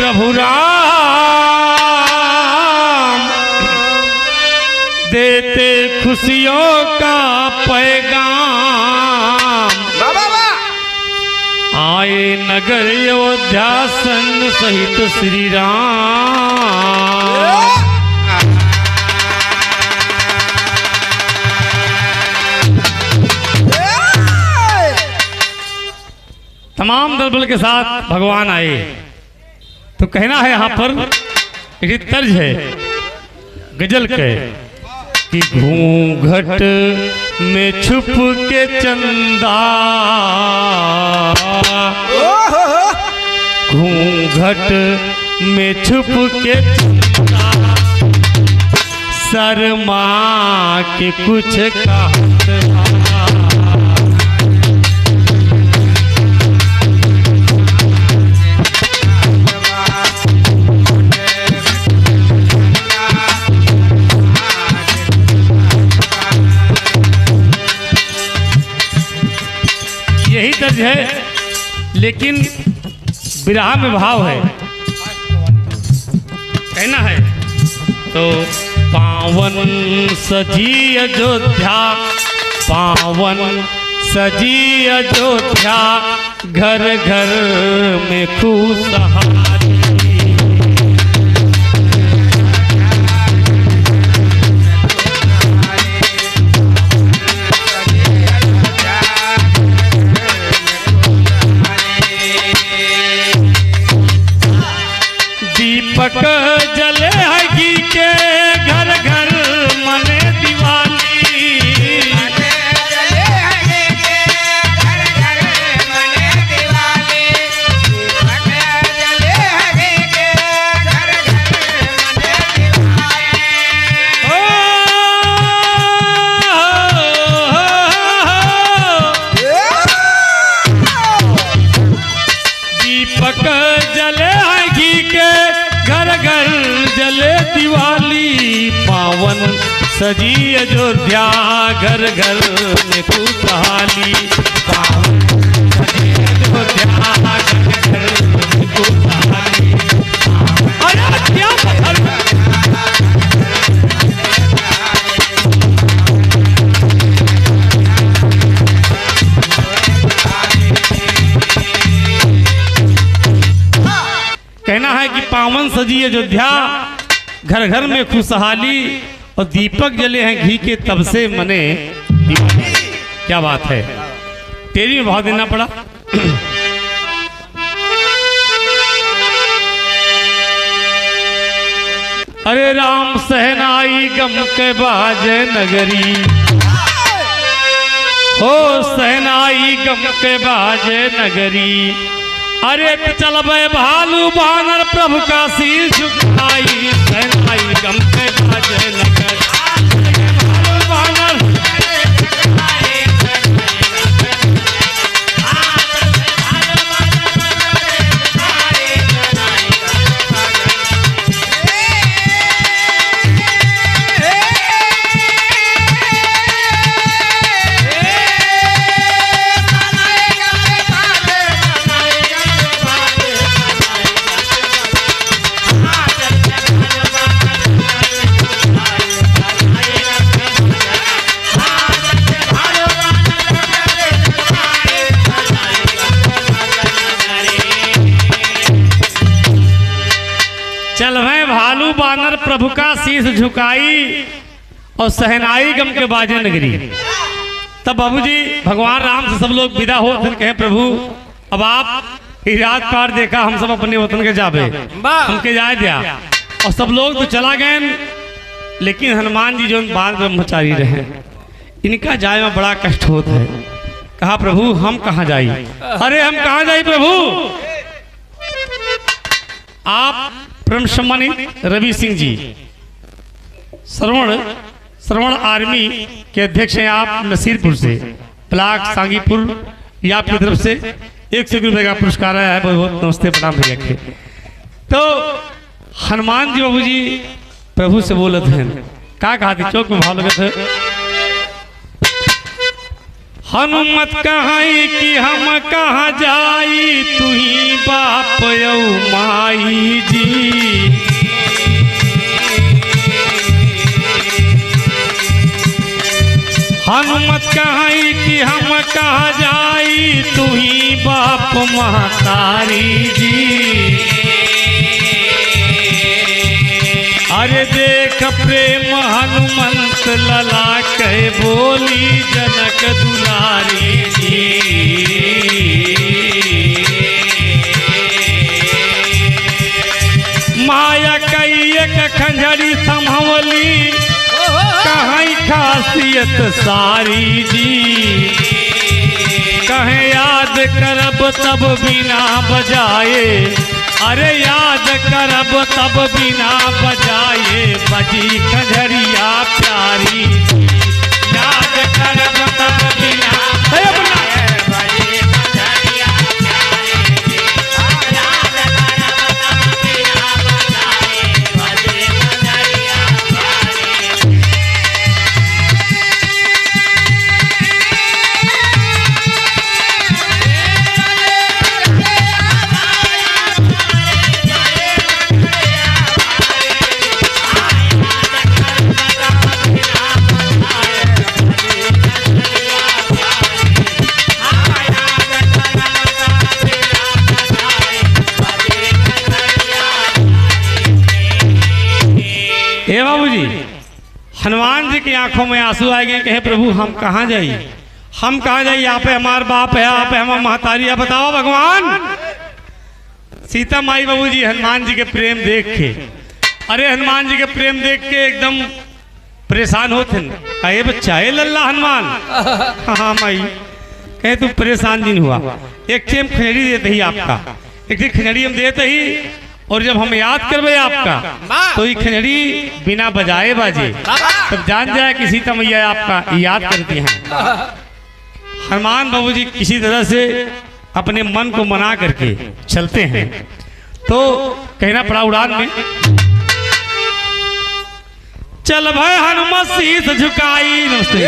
प्रभु राम देते खुशियों का पैगाम। आए नगर अयोध्या संग सहित श्री राम। तमाम दलबल के साथ भगवान आए। तो कहना है यहाँ पर एक तर्ज है गजल के कि घूंघट में छुप के चंदा, घूंघट में छुप के चंदा, शर्मा के कुछ कहत यही दर्ज है, लेकिन विरह में भाव है। कहना है तो पावन सजी अयोध्या, पावन सजी अयोध्या, घर घर में खुशहाली। दीपक जले है घी के, घर घर मने दिवाली। जले है घी के, घर घर मने दिवाली। दीपक जले है घी के, घर घर मने दिवाली। दीपक जले है घी के, घर घर जले दिवाली। पावन सजी अयोध्या, घर घर में खुशहाली। पावन सजी अयोध्या, घर घर में खुशहाली। अरे क्या पत्थर कहना है कि पावन सजी अयोध्या, घर घर में खुशहाली, और दीपक जले हैं घी के, तब से मने दिवाली। क्या बात है, तेरी में भाव देना पड़ा। अरे राम सहनाई गम के बाजे नगरी, हो सहनाई गम के बाजे नगरी। अरे चलबे भालू बानर प्रभु का शीश झुकाई। सहनाई गम के बाजे नगर, भालू बानर चल भय भालू बानर प्रभु का शीश झुकाई, और सहनाई गम के बाजे नगरी। तब बाबूजी भगवान राम से सब लोग विदा हो, फिर कहे प्रभु अब आप ही रात पार देखा, हम सब अपने वतन के जाबे, हमके जाए दिया। और सब लोग तो चला गए, लेकिन हनुमान जी जो बाल ब्रह्मचारी रहे, इनका जाए में बड़ा कष्ट होता है। कहा प्रभु हम कहाँ जाई? अरे हम कहाँ जाई प्रभु? आप परम सम्मानित रवि सिंह जी, श्रवण आर्मी के अध्यक्ष हैं आप, नसीरपुर से, ब्लॉक सांगीपुर, ये आपकी तरफ से 100 रुपये का पुरस्कार आया है। बहुत बहुत नमस्ते प्रणाम भैया के। तो हनुमान जी बाबू जी प्रभु से बोलत हैं, क्या कहा थी? चौक में भाव लगत है, हनुमत कहाई कि हम कहाँ जाई, तू ही बाप यौ माई जी। हनुमत कहाई कि हम कहाँ जाई, तू ही बाप महतारी जी। अरे देख प्रेम हनुमंत लला कह बोली जनक दुलारी जी। माया कई एक खंजरी संभवली, कहीं खासियत सारी जी। कहें याद करब तब बिना बजाए, अरे याद करब तब बिना बजाए, बजी खंजरिया प्यारी। याद करब तब बिना बजाए, बजी खंजरिया प्यारी। याद करब तब बिना बजाए, बजी खंजरिया प्यारी। हे बाबूजी, हनुमान जी की आंखों में आंसू आ गए। कहे प्रभु हम कहाँ जाइए, हम कहाँ जाइए, यहाँ पे हमार बाप है, यहाँ पे हमार महतारी है, बताओ भगवान। सीता माई बाबूजी हनुमान जी के प्रेम देख के, अरे हनुमान जी के प्रेम देख के एकदम परेशान होते। कहे बच्चा है लल्ला हनुमान। हाँ माई। कहे तू परेशान दिन हुआ, एक टेम खजड़ी देते ही आपका, एक खजड़ी हम देते ही, और जब हम याद करवे आपका तो ये खजड़ी बिना बजाए बाजे, तब जान जाए कि सीता मैया आपका याद करती हैं। हनुमान बाबूजी किसी तरह से अपने मन को मना करके चलते हैं। तो कहना पड़ा उड़ान में, चल भय हनुमत शीस झुकाई। नमस्ते।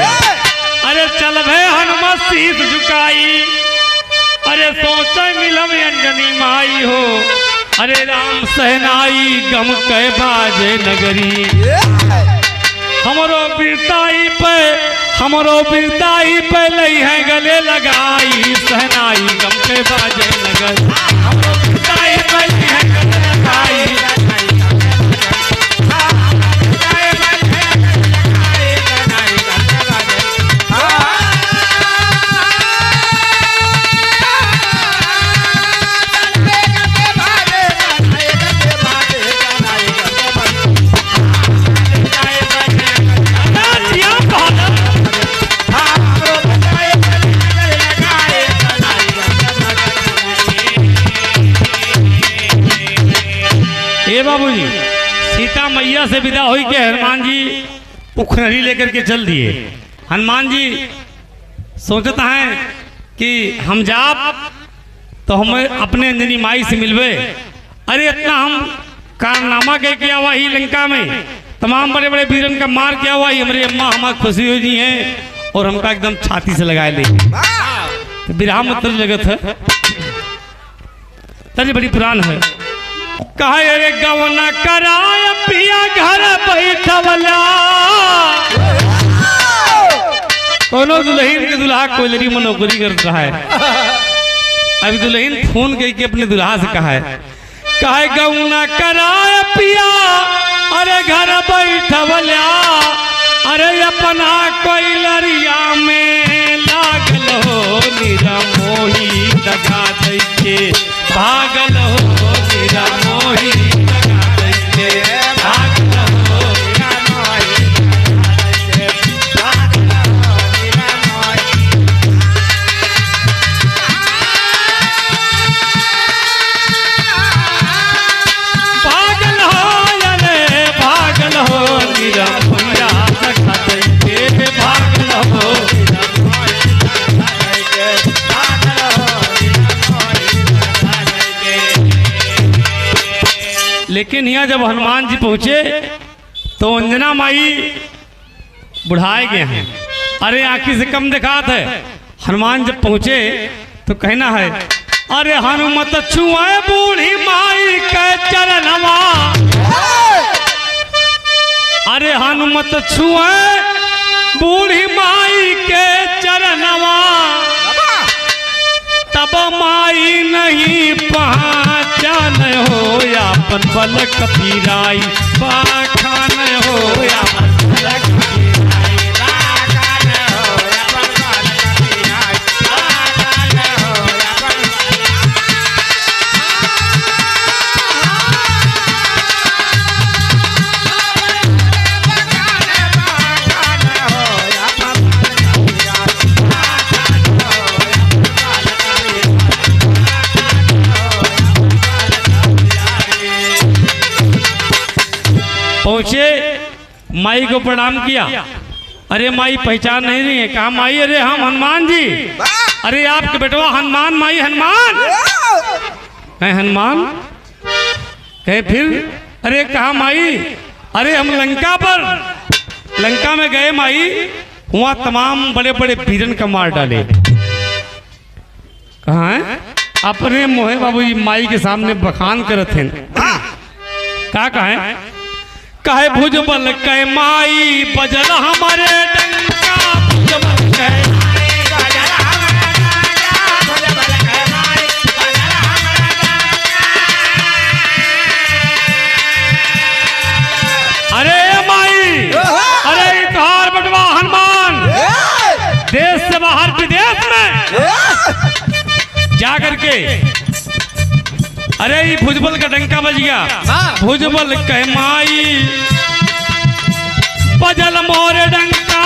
अरे चल भय हनुमत शीस झुकाई, अरे सोचे मिलम अंजनी माई हो, अरे राम सहनाई गम कह बाजे नगरी। हमरो बीरताई पे लई है गले लगाई, सहनाई गम कह बाजे नगरी। हमरो बीरताई पे लई है गले लगाई, बाबूजी सीता मैया से विदा हुई के हनुमान जी उखनरी लेकर के चल दिए। हनुमान जी सोचता है कि हम जाप तो हमें अपने अंजनी माई से मिलवे। अरे इतना हम कारनामा कह के आवा ही लंका में, तमाम बड़े बड़े वीरन का मार के आवा ही, हमारी अम्मा हमारी खुशी हो जी हैं और हमका एकदम छाती से लगाए ले। तो बिरहा मतलब जगत है, तरी बड़ी पुरान है। कहे अरे गवना कराय पिया घर बैठवला, कोनो दुल्हन के दुल्हा कोयलरी में नौकरी कर रहा है। अभी दुल्हन फोन करके अपने दुल्हा से कहा है, कहे गवना कराय पिया अरे घर बैठवला, अरे अपना कोयलरिया में लागल हो निरा मोही दगा दै के भागल हो निरा मोही दगा दै के भागल हो निरा मोही भागल हो निरा मोही। भागल हो अरे भागल हो निरा मोहिया दगा दै के भागल हो निरा मोही दगा दै के भागल हो निरा मोही दगा दै के। लेकिन यहाँ जब हनुमान जी पहुंचे तो अंजना माई बुढ़ाए गए हैं। अरे आंखी से कम दिखात है, हनुमान जब पहुंचे तो कहना है, अरे हनुमत छुआए बूढ़ी माई के चरणवा, अरे हनुमत छुआए बूढ़ी माई के चरणवा, तब माई नहीं पहचान हो अपन बल कपीराई, पाखान हो अपन बल कपीराई, पाखान हो अपन बल कपीराई, पाखान हो अपन पहुंचे, माई को प्रणाम किया। अरे माई पहचान नहीं रही है। कहा माई, अरे हम हनुमान जी, अरे आपके बेटवा हनुमान। माई हनुमान कहे हनुमान कहे फिर, अरे कहा माई, अरे हम लंका में गए माई, वहां तमाम बड़े बड़े वीरन का मार डाले। कहा है अपने मोहे बाबूजी माई के सामने बखान करत हैं। क्या कहे, कहे भुजबल कहे माई बजल हमारे डंका, भुजबल कहे माई बजल हमारे डंका, भुजबल कहे माई बजल हमारे डंका। अरे माई, अरे तोहार बटवा हनुमान देश से बाहर विदेश में जाकर के, अरे ये भुजबल का डंका बज गया। भुजबल कहे माई बजल मोरे डंका,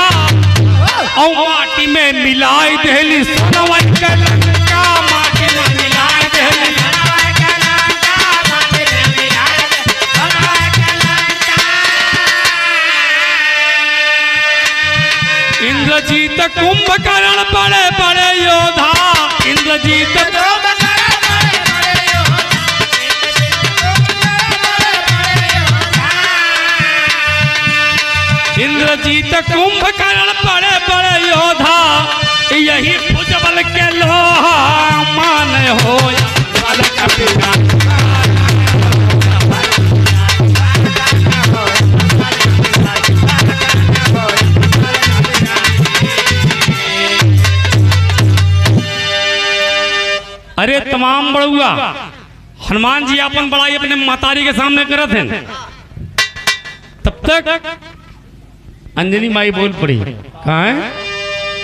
और माटी में मिलाई देली सोनवन का लंका, माटी में मिलाई देली सोनवन का लंका, माटी में मिलाई देली सोनवन का लंका। इंद्रजीत कुंभकर्ण बड़े बड़े योद्धा, इंद्रजीत इंद्रजीत कुंभकर्ण बड़े बड़े योद्धा, यही भुजबल के लोहा मान हो बल कपीराई। अरे तमाम बड़ुआ हनुमान जी अपन बड़ाई अपने मातारी के सामने करत हैं। तब तक अंजनी माई बोल पड़ी। कहा है,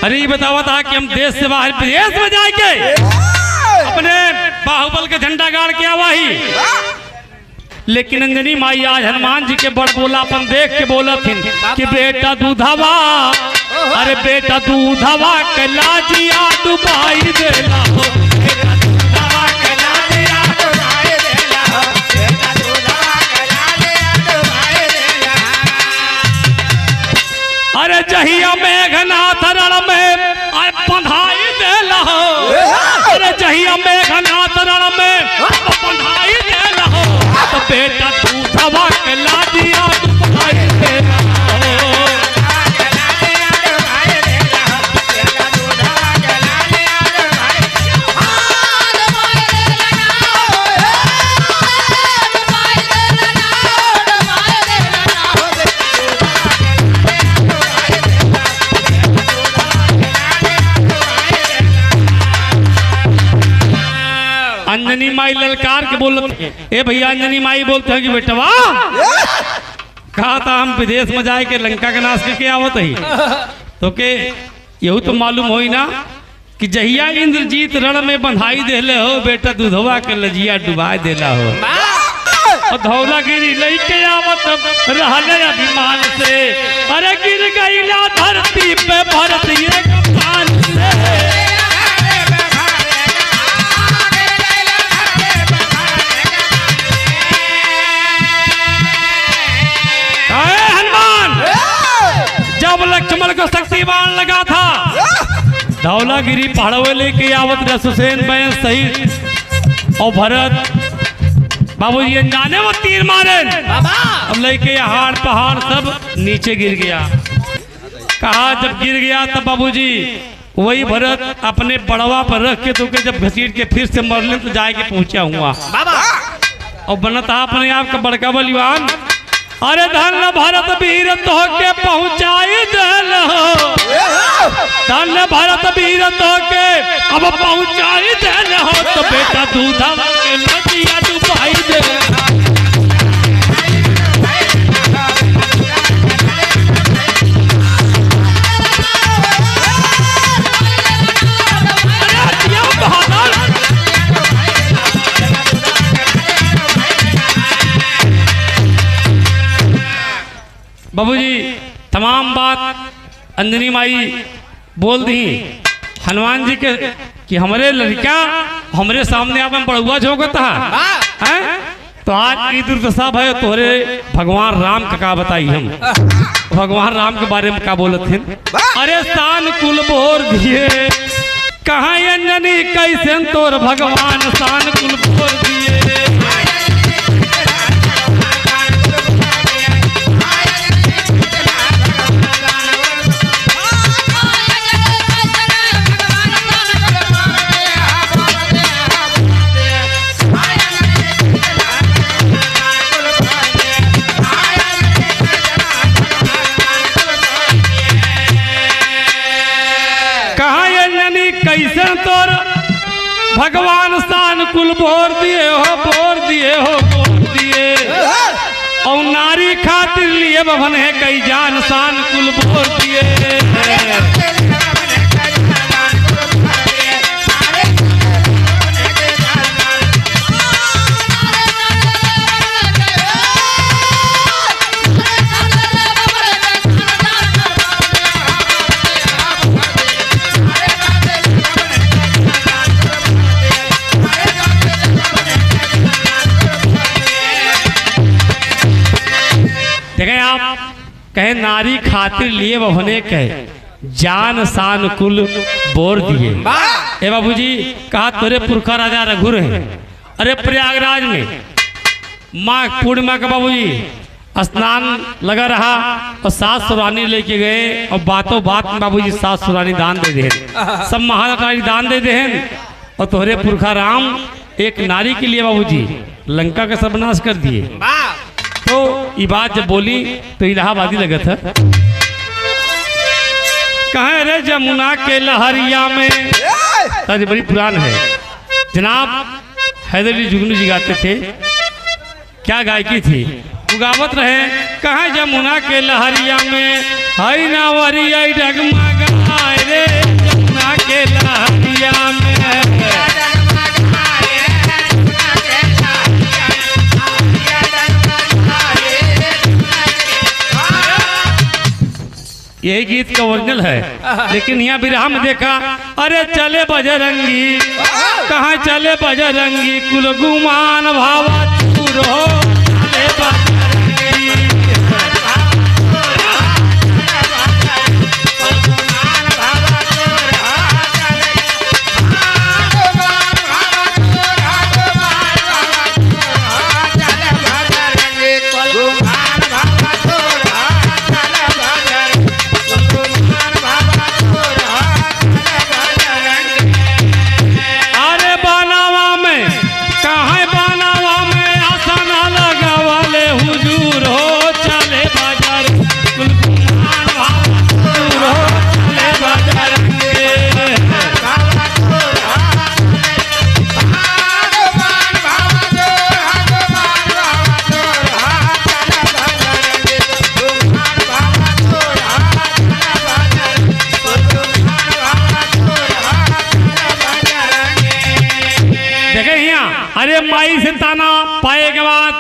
अरे ये बतावा था कि हम देश से बाहर विदेश में जाके अपने बाहुबल के झंडा गाड़ के आवा ही, लेकिन अंजनी माई आज हनुमान जी के बड़ बोलापन देख के बोला थी कि बेटा दूधवा, अरे बेटा दूधवा के लाजिया डुबाई देला हो, बेटा दूधवा के लाजिया डुबाई देला हो, बेटा दूधवा के लाजिया डुबाई देला। अरे जहिया मेघनाथ रण में बंधाई देला हो, अरे जहिया मेघनाथ रण में बंधाई देला हो, तो बेटा दूधवा के लाजिया डुबाई देला हो। अंजनी माई ललकार के बोलते, ए भैया अंजनी माई बोलते हैं कि बेटवा कहा था हम विदेश में जाए के लंका का नाश करके आवत ही, तो के यहू तो मालूम हो ही ना कि जहिया इंद्रजीत रण में बंधाई देले हो, बेटा दूधवा के लजिया डुबा देला हो, और धौलागिरी लेके आवत रहले अभिमान से, अरे गिर गईला धरती पे भरत ये कप्तान से। जब लक्ष्मण को शक्तिवान लगा था, धौलागिरी पहाड़ों लेके आवत रसुसेन बैन सहित और भरत बाबूजी अनजाने वो तीर मारे, अब लेके हाड़ पहाड़ सब नीचे गिर गया। कहा जब गिर गया तब बाबूजी वही भरत अपने बड़वा पर रख के तो के जब घसीट के फिर से मरले तो जाए के पहुंचा हुआ और बनता अपने आप का बड़का बलिवान। अरे धन भारत वीर तो के पहुंचाई दिल हो, धन भारत वीर तो के अब पहुंचाई दिल हो, तो बेटा दूधा के नदिया डुबाई दे। बाबूजी तमाम बात अंजनी माई बोल दी हनुमान जी के कि हमारे लड़का हमारे सामने आप बड़ुआ झोंकता है। तो आज की दुर्दशा भाई तोरे भगवान राम का बताई हम भगवान राम के बारे में क्या बोलत हैं। अरे शान कुल बोर दिए कहाँ अंजनी कैसे तोर भगवान शान कुल बोर दिए। कैसे तोर भगवान शान कुल बोर दिए हो बोर दिए हो बोर दिए और नारी खातिर लिए बभन है कई जान शान कुल बोर दिए। देखें आप कहे नारी खातिर लिए बहने कहे जान शान कुल बोर दिए। ए बाबूजी कहा तोरे पुरखा राजा रघु रहे। अरे प्रयागराज में माँ पूर्णिमा का बाबूजी स्नान लगा रहा और सास सुरानी लेके गए और बातों बात में बाबूजी सास सुरानी दान दे दे सब महारानी दान दे दे और तोहरे पुरखा राम एक नारी के लिए बाबूजी लंका का सर्वनाश कर दिए। तो ये बात जब बोली तो इलाहाबादी लगा था कहे रे जमुना के लहरिया में आज बड़ी पुरान है जनाब हैदर अली जुगनू जी गाते थे। क्या गायकी थी वो गावत रहे कहे जमुना के लहरिया में हई नावरिया डगमगाए रे जमुना के लहरिया में। यही गीत का ओरिजिनल है लेकिन यहाँ बिरहा में देखा अरे चले बजरंगी कहाँ चले बजरंगी कुल गुमान भावा चूर हो चले बजरंगी। अरे माई से ताना पाए के बाद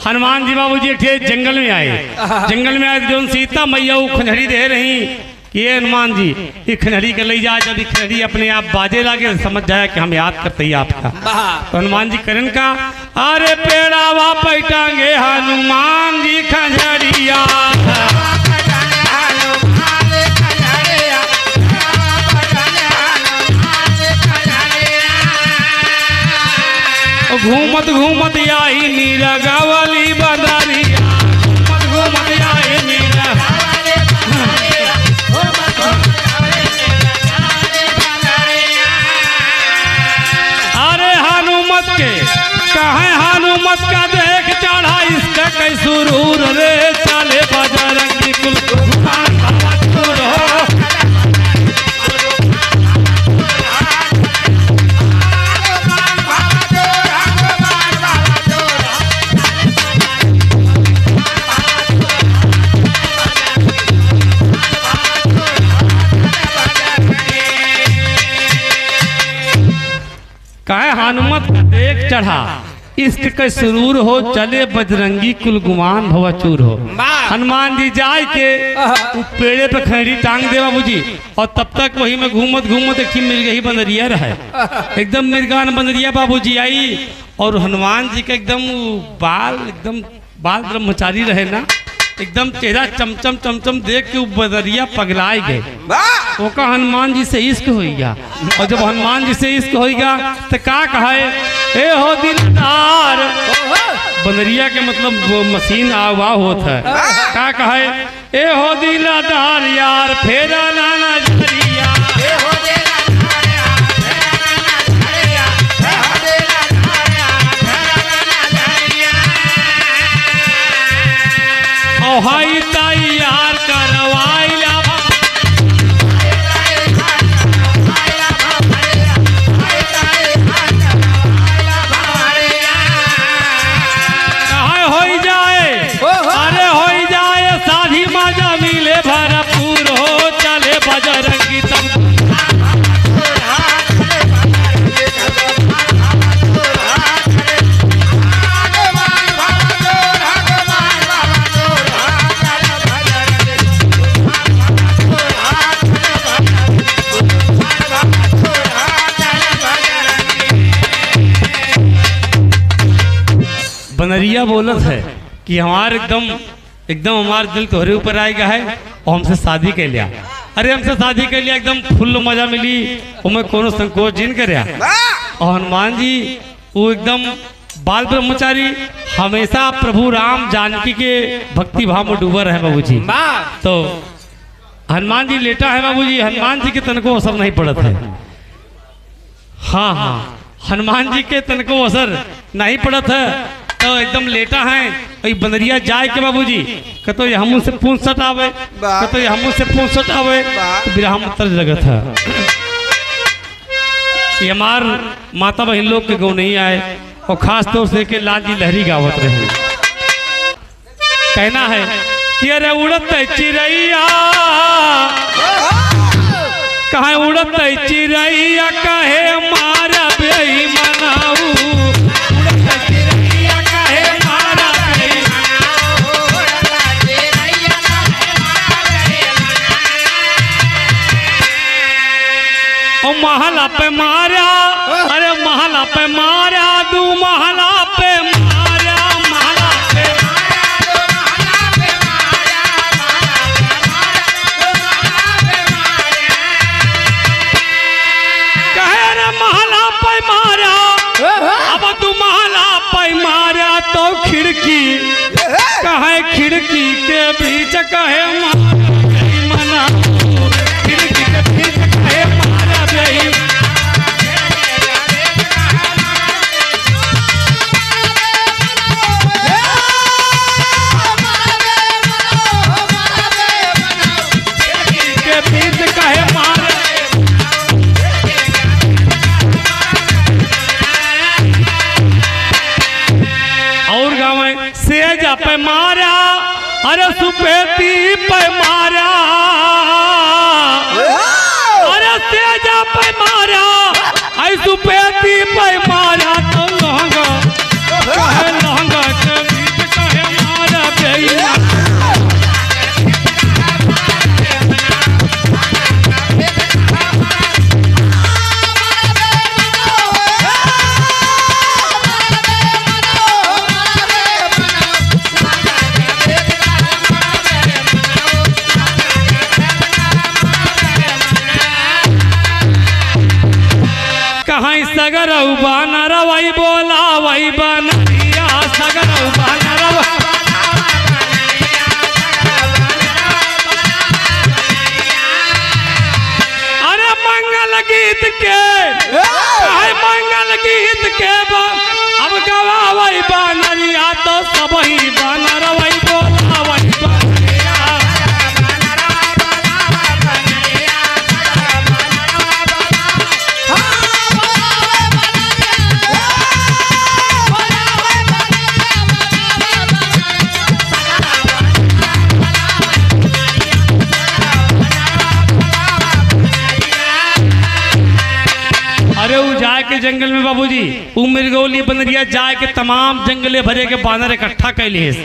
हनुमान जी बाबूजी एक जंगल में आए। जंगल में आए जो सीता मैया खंजड़ी दे रही कि ये हनुमान जी ये खंजड़ी के ले जाए। जब ये खंजड़ी अपने आप बाजे लगे समझ जाए कि हम याद करते ही आपका। तो हनुमान जी करन का अरे पेड़ावा पैटांगे हनुमान जी खंजड़िया घूमत घूमत आई नीरा गावली बंदरिया घूमत घूमत आई नीरा हनुमत के कहे हनुमत का देख चढ़ा इसका कई सुरूर रे चले बजरंगी कुल गुमान भवा चूर हो। कहे हनुमत देख चढ़ा इश्क के सुरूर हो चले बजरंगी कुल गुमान भवाचूर हो। हनुमान जी जाए के पेड़े पे खैरी टांग दे बाबूजी और तब तक वही में घूमत घूमत एक मिल गई बंदरिया रहे एकदम मिर्गान बंदरिया बाबूजी आई और हनुमान जी के एकदम बाल ब्रह्मचारी रहे ना एकदम चेहरा चमचम चमचम देख के बदरिया पगलाए गए। ओका हनुमान जी से इश्क होइगा और जब हनुमान जी से इश्क होइगा तो का कहे ए हो दिलदार बंदरिया के मतलब वो मशीन आवा होता है का कहे ए हो दिलदार यार फेरा नाना जरिया हाई तैयार करवाइला कहाँ हो जाए अरे हो जाए साधी मजा मिले भरपूर हो चले बजरंगी तम बनरिया बोलत है कि हमार एकदम हमार दिल तोहरे ऊपर आएगा है और हमसे शादी कर लिया। अरे हमसे शादी कर लिया एकदम फुल मजा मिली मैं कोनो संकोच जिन कर और हनुमान जी वो एकदम बाल ब्रह्मचारी हमेशा प्रभु राम जानकी के भक्ति भाव में डूबा रहे बाबूजी। तो हनुमान जी लेटा है बाबूजी हनुमान जी के तन को असर नहीं पड़त है। हाँ हनुमान जी के तन को असर नहीं पड़त है तो एकदम लेटा है वही बंदरिया जाए के बाबूजी कतो ये हमू से पूछ सट आवे कतो ये हमू से पूछ सट आवे तो बिरहम उत्तर जगत है। ये हमार माता बहन लोग के गौ नहीं आए और खास तौर से के लाल जी लहरी गावत रहे। कहना है कि अरे उड़त चिड़ैया कहे उड़त चिड़ैया कहे मारा बेई मनाऊ महला पे मारा अरे महला पे मारा दू महला पे मारा महला पे कहे रे महला पे मारा अब तू महला पे मारा तो खिड़की कहे खिड़की के बीच कहे मना खिड़की के बीच कहे पे मारा अरे सुपेती पे मारा अरे तेजा पे मारा आई सुपेती पे मारा तो लहंगा के बीच कहे मारा बेईया सगर बानर वही बोला वही बनरिया सगर बानर अरे मंगल गीत के गीत के अब गवावई बनरिया तो सब ही बनरवई बोलावई बनरिया। अरे वो जाए के जंगल में बाबूजी वो मृगौली बनरिया जाए के तमाम जंगले भरे के बानर इकट्ठा कैलिस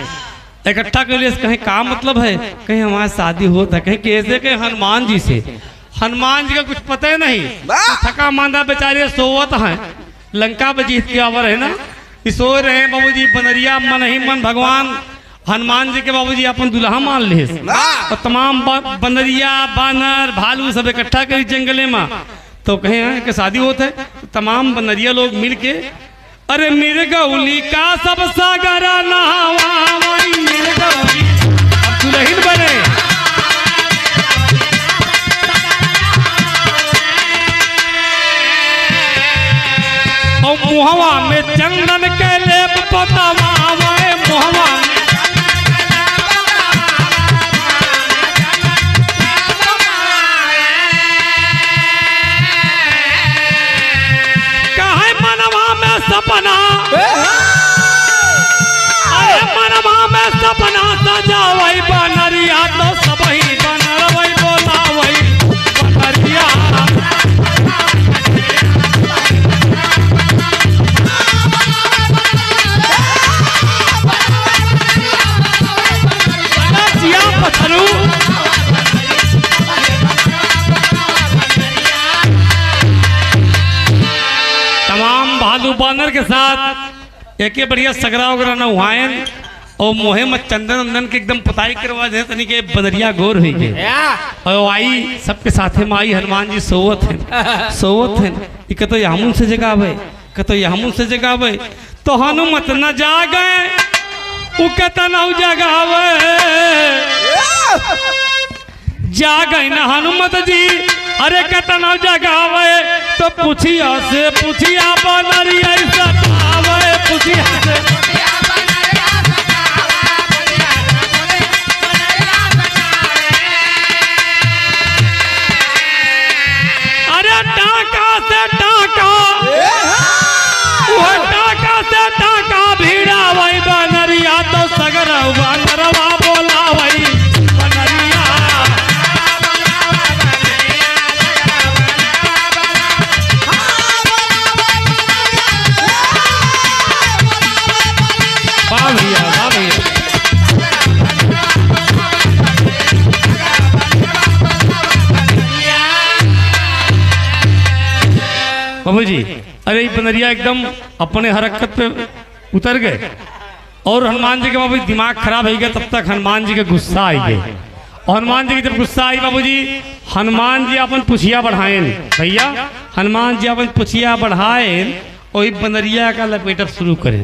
कहीं का मतलब है, कहीं हमारी शादी होता, कहीं कैसे के हनुमान जी से। हनुमान जी का कुछ पता ही नहीं, थका मांदा बेचारे सोवत हैं, लंका पे जीत के आवर है ना, सो रहे हैं बाबूजी। बनरिया मन ही मन भगवान हनुमान जी के बाबूजी अपन दुल्हा मान ले और तमाम बनरिया बानर भालू सब इकट्ठा करी जंगले में। तो कहे हैं कि शादी होता है, तमाम बनरिया लोग मिल के अरे मृगौली का सब सागरा नहावाई मृगौली अब दुल्हन बने। और मुहवा में चंदन के लेप पतावाए मुहवा सपना अरे मनवा में सपना सजावई बनरिया तो सब ही बनरवई बोलावई बनरिया। पथरू तमाम भालू बानर के साथ एक बढ़िया सगरा वगैरह न हुआयन और मोहे में चंदन वंदन के एकदम पुताई करवा दे तनी के बनरिया गोर हुई के और आई सबके साथे में आई हनुमान जी सोवत हैं तो यामुन से जगावे कतो यामुन से जगावे तो हनुमत न जागे उ कतना जगावे जागे न हनुमत जी अरे कतना जगावे तो पूछिया से पूछिया बनरिया सतावे पूछिया से अरे टाका से टाका वो टाका से टाका भिड़ा वही बनरिया तो सगरा बनरवा बोला वही बनरिया। बाबू जी अरे बनरिया एकदम अपने हरकत पे उतर गए और हनुमान जी के बाबू दिमाग खराब हो गया। तब तक हनुमान जी के गुस्सा आई गए और हनुमान जी की जब गुस्सा आई बाबू जी हनुमान जी अपन पुछिया बढ़ाए भैया हनुमान जी अपन पुछिया बढ़ाए और बनरिया का लपेटब शुरू करे।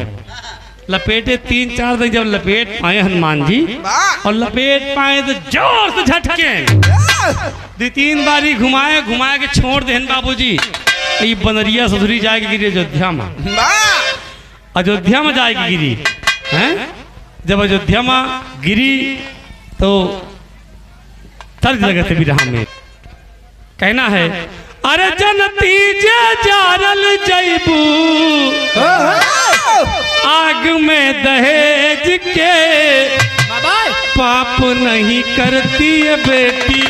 लपेटे 3-4 दिन जब लपेट पाए हनुमान जी और लपेट पाए तो जोर से झटके 2-3 बारी घुमाए के छोड़ दे बाबूजी। ये बनरिया ससुरी जाएगी गिरी अयोध्या में जाएगी गिरी हैं। जब अयोध्या में गिरी तो तर्ज लगे थे विरह में कहना है अरे जनती जे जारल जैबू आग में दहेज के पाप नहीं करती है बेटी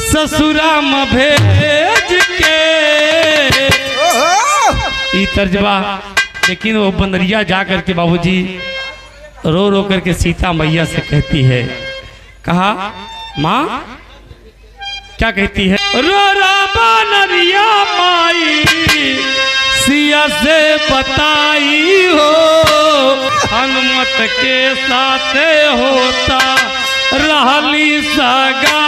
ससुरा में भेज के। ई तर्जबा लेकिन वो बनरिया जा करके बाबूजी रो रो करके सीता मैया से कहती है कहा माँ क्या कहती है रो रा बनरिया माई सिया से बताई हो हनुमत के साथ होता रहली सगा